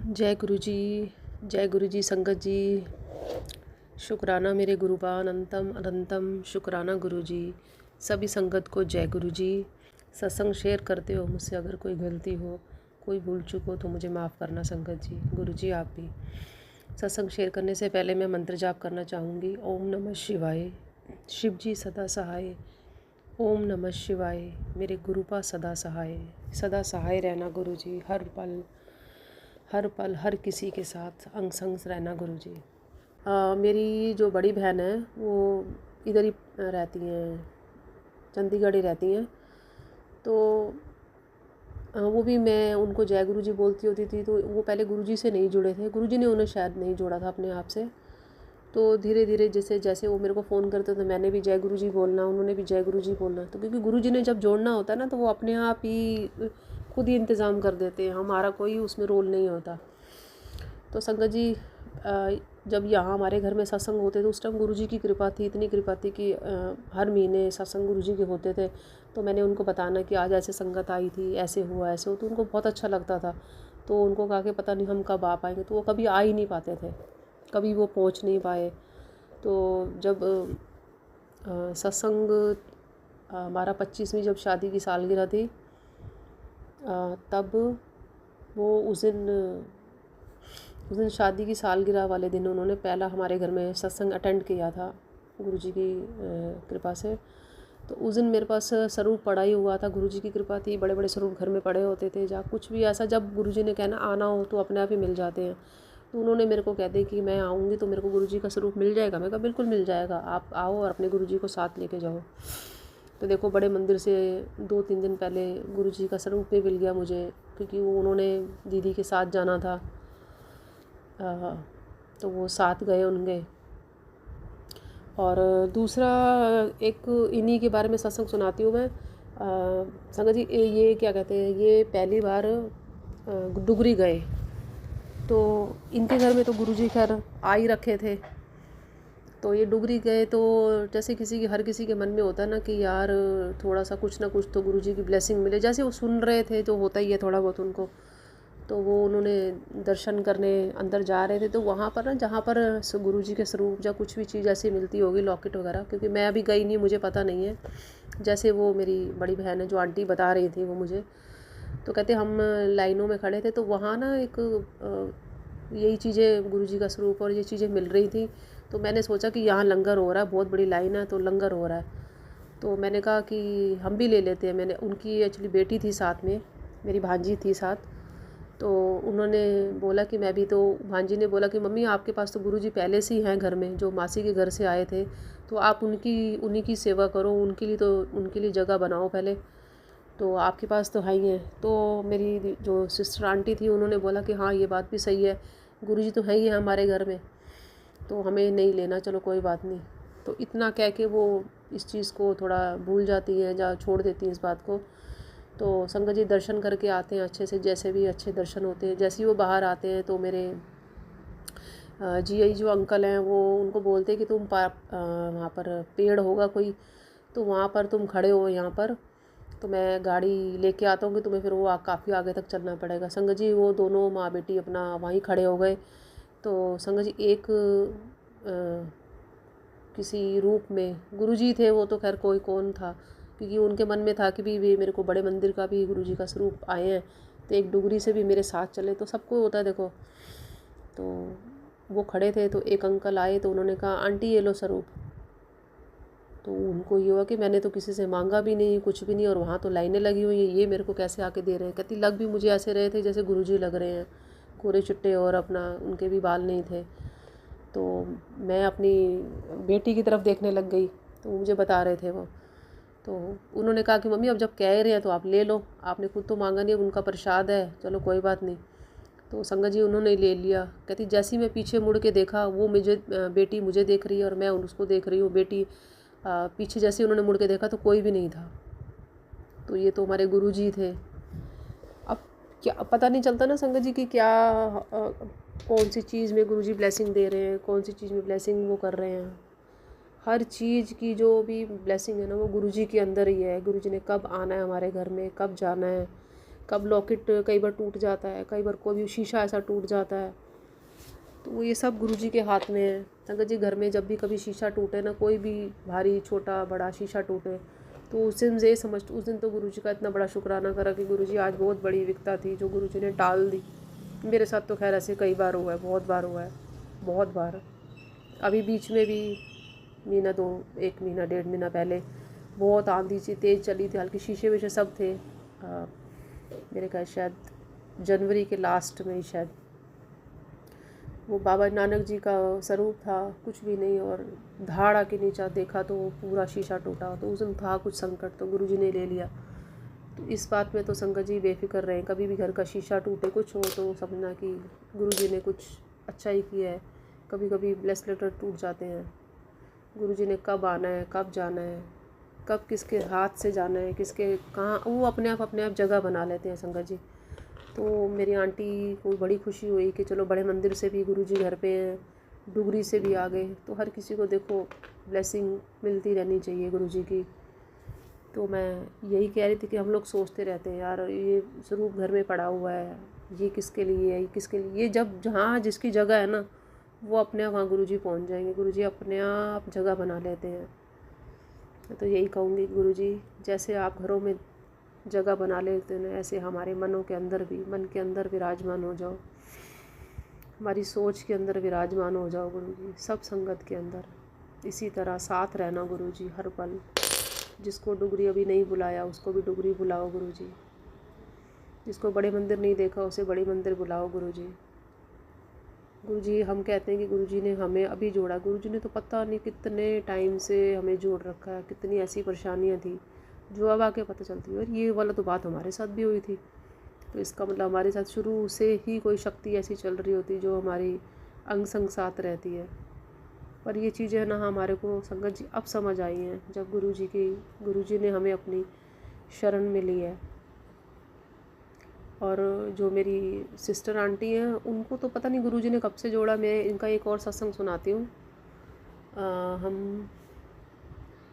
जय गुरु जी संगत जी। शुक्राना मेरे गुरुपान अनंतम अनंतम शुक्राना गुरु जी। सभी संगत को जय गुरु जी। सत्संग शेयर करते हो, मुझसे अगर कोई गलती हो, कोई भूल चूक हो तो मुझे माफ़ करना संगत जी। गुरु जी आप भी। सत्संग शेयर करने से पहले मैं मंत्र जाप करना चाहूँगी। ओम नमः शिवाय। शिव जी सदा सहाय। ओम नमः शिवाय। मेरे गुरुपा सदा सहाय रहना गुरु जी। हर पल हर किसी के साथ अंग संग रहना गुरु जी। मेरी जो बड़ी बहन है वो इधर ही रहती हैं, चंडीगढ़ ही रहती हैं। तो वो भी मैं उनको जय गुरु जी बोलती होती थी। तो वो पहले गुरु जी से नहीं जुड़े थे, गुरु जी ने उन्हें शायद नहीं जोड़ा था अपने आप से। तो धीरे धीरे जैसे जैसे वो मेरे को फ़ोन करते तो मैंने भी जय गुरु जी बोलना, उन्होंने भी जय गुरु जी बोलना। तो क्योंकि गुरु जी ने जब जोड़ना होता है ना तो वो अपने आप ही खुद ही इंतज़ाम कर देते हैं, हमारा कोई उसमें रोल नहीं होता। तो संगत जी जब यहाँ हमारे घर में सत्संग होते थे उस टाइम गुरु जी की कृपा थी, इतनी कृपा थी कि हर महीने सत्संग गुरु जी के होते थे। तो मैंने उनको बताना कि आज ऐसे संगत आई थी, ऐसे हुआ ऐसे हो, तो उनको बहुत अच्छा लगता था। तो उनको कहा कि पता नहीं हम कब आ पाएंगे, तो वो कभी आ ही नहीं पाते थे, कभी वो पहुँच नहीं पाए। तो जब सत्संग हमारा 25वीं जब शादी की सालगिरह थी तब वो उस दिन शादी की सालगिरह वाले दिन उन्होंने पहला हमारे घर में सत्संग अटेंड किया था गुरुजी की कृपा से। तो उस दिन मेरे पास स्वरूप पड़ा ही हुआ था, गुरुजी की कृपा थी। बड़े बड़े स्वरूप घर में पड़े होते थे, जहाँ कुछ भी ऐसा जब गुरुजी ने कहना आना हो तो अपने आप ही मिल जाते हैं। तो उन्होंने मेरे को कह दी कि मैं आऊँगी तो मेरे को गुरुजी का स्वरूप मिल जाएगा। मैं कहा बिल्कुल मिल जाएगा, आप आओ और अपने गुरुजी को साथ लेके जाओ। तो देखो बड़े मंदिर से 2-3 दिन पहले गुरुजी का स्वरूप भी मिल गया मुझे, क्योंकि वो उन्होंने दीदी के साथ जाना था। तो वो साथ गए उनके। और दूसरा एक इन्हीं के बारे में सत्संग सुनाती हूँ मैं। संगत जी ये क्या कहते हैं, ये पहली बार डुगरी गए। तो इनके घर में तो गुरुजी खैर आ ही रखे थे। तो ये डुगरी गए तो जैसे हर किसी के मन में होता है ना कि यार थोड़ा सा कुछ ना कुछ तो गुरुजी की ब्लेसिंग मिले। जैसे वो सुन रहे थे तो होता ही है थोड़ा बहुत उनको। तो वो उन्होंने दर्शन करने अंदर जा रहे थे। तो वहाँ पर ना जहाँ पर गुरुजी के स्वरूप या कुछ भी चीज़ ऐसी मिलती होगी, लॉकेट वगैरह, क्योंकि मैं अभी गई नहीं, मुझे पता नहीं है। जैसे वो मेरी बड़ी बहन है जो आंटी बता रही थी वो मुझे, तो कहते हम लाइनों में खड़े थे तो वहाँ ना एक यही चीज़ें गुरुजी का स्वरूप और ये चीज़ें मिल रही थी। तो मैंने सोचा कि यहाँ लंगर हो रहा है, बहुत बड़ी लाइन है तो लंगर हो रहा है। तो मैंने कहा कि हम भी ले लेते हैं। मैंने उनकी एक्चुअली बेटी थी साथ में, मेरी भांजी थी साथ। तो उन्होंने बोला कि मैं भी, तो भांजी ने बोला कि मम्मी आपके पास तो गुरुजी पहले से ही हैं घर में, जो मासी के घर से आए थे, तो आप उन्हीं की सेवा करो, उनके लिए जगह बनाओ पहले, तो आपके पास तो है ही हैं। तो मेरी जो सिस्टर आंटी थी उन्होंने बोला कि हाँ ये बात भी सही है, गुरुजी तो है ही है हमारे घर में, तो हमें नहीं लेना, चलो कोई बात नहीं। तो इतना कह के वो इस चीज़ को थोड़ा भूल जाती हैं या छोड़ देती हैं इस बात को। तो संगत जी दर्शन करके आते हैं अच्छे से, जैसे भी अच्छे दर्शन होते हैं। जैसे ही वो बाहर आते हैं तो मेरे जीआई जो अंकल हैं वो उनको बोलते हैं कि तुम वहाँ पर पेड़ होगा कोई, तो वहाँ पर तुम खड़े हो यहाँ पर, तो मैं गाड़ी लेके आता हूँ कि तुम्हें फिर वो काफ़ी आगे तक चलना पड़ेगा। संगत जी वो दोनों माँ बेटी अपना वहीं खड़े हो गए। तो संगत जी एक किसी रूप में गुरुजी थे, वो तो खैर कोई कौन था, क्योंकि उनके मन में था कि भी वे मेरे को बड़े मंदिर का भी गुरुजी का स्वरूप आए हैं तो एक डुगरी से भी मेरे साथ चले, तो सबको होता है देखो। तो वो खड़े थे तो एक अंकल आए तो उन्होंने कहा आंटी ये लो स्वरूप। तो उनको ये हुआ कि मैंने तो किसी से मांगा भी नहीं, कुछ भी नहीं, और वहाँ तो लाइनें लगी हुई हैं, ये मेरे को कैसे आके दे रहे हैं। कहती लग भी मुझे ऐसे रहे थे जैसे गुरुजी लग रहे हैं, कोरे चिट्टे, और अपना उनके भी बाल नहीं थे। तो मैं अपनी बेटी की तरफ देखने लग गई, तो मुझे बता रहे थे वो। तो उन्होंने कहा कि मम्मी अब जब कह रहे हैं तो आप ले लो, आपने खुद तो मांगा नहीं, उनका प्रसाद है, चलो कोई बात नहीं। तो संगत जी उन्होंने ले लिया। कहती जैसे ही मैं पीछे मुड़ के देखा, वो बेटी मुझे देख रही है और मैं उसको देख रही हूँ। बेटी पीछे जैसे उन्होंने मुड़ के देखा तो कोई भी नहीं था। तो ये तो हमारे गुरुजी थे। अब क्या पता नहीं चलता ना संगत जी कि क्या कौन सी चीज़ में गुरुजी ब्लेसिंग दे रहे हैं, कौन सी चीज़ में ब्लेसिंग वो कर रहे हैं। हर चीज़ की जो भी ब्लेसिंग है ना वो गुरुजी के अंदर ही है। गुरुजी ने कब आना है हमारे घर में, कब जाना है, कब लॉकेट कई बार टूट जाता है, कई बार कोई भी शीशा ऐसा टूट जाता है, तो ये सब गुरुजी के हाथ में है। संगत जी, घर में जब भी कभी शीशा टूटे ना, कोई भी भारी छोटा बड़ा शीशा टूटे, तो उस दिन ये समझ, उस दिन तो गुरुजी का इतना बड़ा शुक्राना करा कि गुरुजी आज बहुत बड़ी विपदा थी जो गुरुजी ने टाल दी। मेरे साथ तो खैर ऐसे कई बार हुआ है, बहुत बार हुआ है, बहुत बार। अभी बीच में भी महीना दो, 1 महीना 1.5 महीना पहले बहुत आंधी सी तेज़ चली थी, हालांकि शीशे वीशे सब थे। मेरे ख्याल शायद जनवरी के लास्ट में ही शायद, वो बाबा नानक जी का स्वरूप था, कुछ भी नहीं, और धाड़ आके नीचा देखा तो पूरा शीशा टूटा। तो उस दिन था कुछ संकट, तो गुरुजी ने ले लिया। तो इस बात में तो संगत जी बेफिक्र रहें, कभी भी घर का शीशा टूटे कुछ हो तो समझना कि गुरुजी ने कुछ अच्छा ही किया है। कभी कभी ब्लेस लेटर टूट जाते हैं, गुरुजी ने कब आना है, कब जाना है, कब किसके हाथ से जाना है, किसके कहाँ, वो अपने आप जगह बना लेते हैं संगत जी। तो मेरी आंटी को बड़ी खुशी हुई कि चलो बड़े मंदिर से भी गुरुजी घर पे हैं, डुगरी से भी आ गए। तो हर किसी को देखो ब्लेसिंग मिलती रहनी चाहिए गुरुजी की। तो मैं यही कह रही थी कि हम लोग सोचते रहते हैं यार, ये स्वरूप घर में पड़ा हुआ है, ये किसके लिए है, ये किसके लिए, ये जब जहाँ जिसकी जगह है ना, वो अपने आप वहाँ गुरुजी पहुँच जाएंगे। गुरुजी अपने आप जगह बना लेते हैं। तो यही कहूँगी गुरुजी, जैसे आप घरों में जगह बना लेते हैं, ऐसे हमारे मनों के अंदर भी, मन के अंदर विराजमान हो जाओ, हमारी सोच के अंदर विराजमान हो जाओ गुरुजी, सब संगत के अंदर इसी तरह साथ रहना गुरुजी हर पल। जिसको डुगरी अभी नहीं बुलाया उसको भी डुगरी बुलाओ गुरुजी, जिसको बड़े मंदिर नहीं देखा उसे बड़े मंदिर बुलाओ गुरुजी। गुरुजी, हम कहते हैं कि गुरुजी ने हमें अभी जोड़ा, गुरुजी ने तो पता नहीं कितने टाइम से हमें जोड़ रखा है। कितनी ऐसी परेशानियां थी जो अब आके पता चलती है, और ये वाला तो बात हमारे साथ भी हुई थी। तो इसका मतलब हमारे साथ शुरू से ही कोई शक्ति ऐसी चल रही होती जो हमारी अंग संग साथ रहती है। पर ये चीज़ें ना हमारे को संगत जी अब समझ आई हैं, जब गुरुजी ने हमें अपनी शरण में ली है। और जो मेरी सिस्टर आंटी हैं उनको तो पता नहीं गुरुजी ने कब से जोड़ा। मैं इनका एक और सत्संग सुनाती हूँ।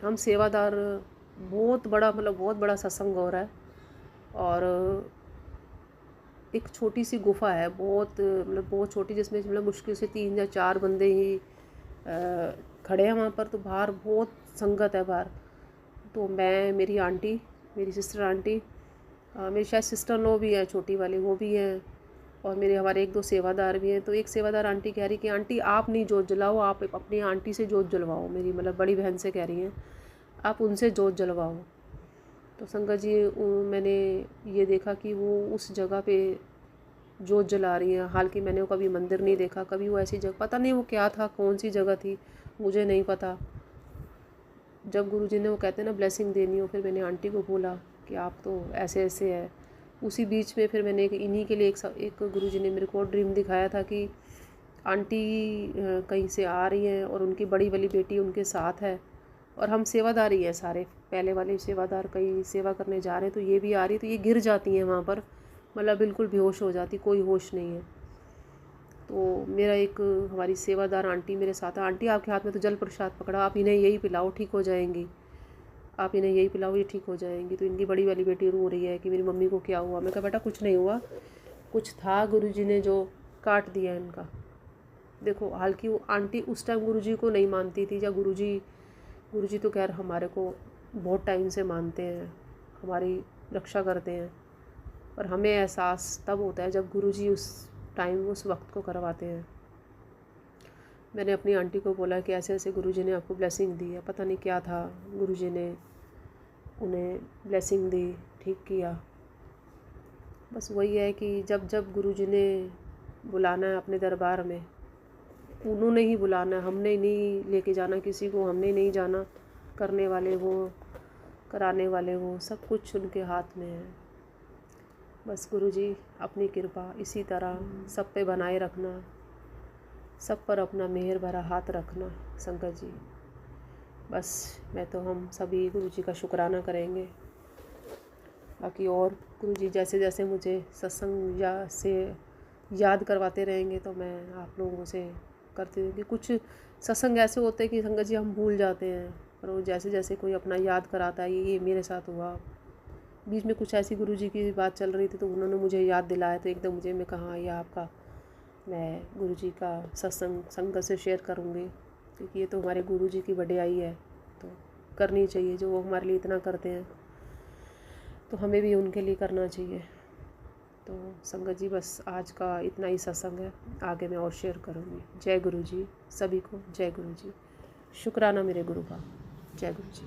हम सेवादार, बहुत बड़ा, मतलब बहुत बड़ा सत्संग हो रहा है, और एक छोटी सी गुफा है, बहुत मतलब बहुत छोटी, जिसमें मतलब मुश्किल से 3 या 4 बंदे ही खड़े हैं वहाँ पर। तो बाहर बहुत संगत है बाहर। तो मैं, मेरी आंटी, मेरी सिस्टर आंटी, मेरी शायद सिस्टर लो भी है छोटी वाली, वो भी हैं, और मेरे हमारे 1-2 सेवादार भी हैं। तो एक सेवादार आंटी कह रही कि आंटी आप नहीं जोत जलाओ, आप अपनी आंटी से जोत जलवाओ, मेरी मतलब बड़ी बहन से कह रही हैं, आप उनसे जोत जलवाओ। तो संगत जी, मैंने ये देखा कि वो उस जगह पे जोत जला रही हैं। हालांकि मैंने वो कभी मंदिर नहीं देखा, कभी वो ऐसी जगह, पता नहीं वो क्या था, कौन सी जगह थी, मुझे नहीं पता। जब गुरुजी ने वो कहते हैं ना ब्लेसिंग देनी हो, फिर मैंने आंटी को बोला कि आप तो ऐसे ऐसे है। उसी बीच में फिर मैंने इन्हीं के लिए एक गुरुजी ने मेरे को ड्रीम दिखाया था कि आंटी कहीं से आ रही हैं और उनकी बड़ी वाली बेटी उनके साथ है, और हम सेवादार ही हैं सारे, पहले वाले सेवादार कहीं सेवा करने जा रहे हैं, तो ये भी आ रही है। तो ये गिर जाती हैं वहाँ पर, मतलब बिल्कुल बेहोश हो जाती, कोई होश नहीं है। तो मेरा एक हमारी सेवादार आंटी मेरे साथ, आंटी आपके हाथ में तो जल प्रसाद पकड़ा, आप इन्हें यही पिलाओ, ठीक हो जाएंगी, आप इन्हें यही पिलाओ, ये ठीक हो जाएंगी। तो इनकी बड़ी वाली बेटी रो रही है कि मेरी मम्मी को क्या हुआ। मैं कहा बेटा कुछ नहीं हुआ, कुछ था गुरुजी ने जो काट दिया इनका। देखो, हालांकि वो आंटी उस टाइम गुरुजी को नहीं मानती थी, या गुरुजी तो खैर हमारे को बहुत टाइम से मानते हैं, हमारी रक्षा करते हैं, पर हमें एहसास तब होता है जब गुरुजी उस टाइम उस वक्त को करवाते हैं। मैंने अपनी आंटी को बोला कि ऐसे ऐसे गुरुजी ने आपको ब्लेसिंग दी है, पता नहीं क्या था, गुरुजी ने उन्हें ब्लेसिंग दी, ठीक किया। बस वही है कि जब जब गुरुजी ने बुलाना है अपने दरबार में, उन्होंने ही बुलाना है, हमने नहीं लेके जाना किसी को, हमने नहीं जाना, करने वाले वो, कराने वाले वो, सब कुछ उनके हाथ में है। बस गुरुजी अपनी कृपा इसी तरह सब पे बनाए रखना, सब पर अपना मेहर भरा हाथ रखना संगत जी। बस मैं तो, हम सभी गुरुजी का शुक्राना करेंगे। बाकी और गुरुजी जैसे जैसे मुझे सत्संग से याद करवाते रहेंगे तो मैं आप लोगों से करती हूँ। कि कुछ सत्संग ऐसे होते हैं कि संगत जी हम भूल जाते हैं, पर वो जैसे जैसे कोई अपना याद कराता है, ये मेरे साथ हुआ, बीच में कुछ ऐसी गुरुजी की बात चल रही थी तो उन्होंने मुझे याद दिलाया, तो एकदम मुझे मैं कहा ये आपका मैं गुरुजी का सत्संग संगत से शेयर करूँगी, क्योंकि ये तो हमारे गुरुजी की वडियाई है, तो करनी चाहिए। जो वो हमारे लिए इतना करते हैं तो हमें भी उनके लिए करना चाहिए। तो संगत जी बस आज का इतना ही सत्संग है, आगे मैं और शेयर करूँगी। जय गुरु जी, सभी को जय गुरु जी। शुक्राना मेरे गुरु का। जय गुरु जी।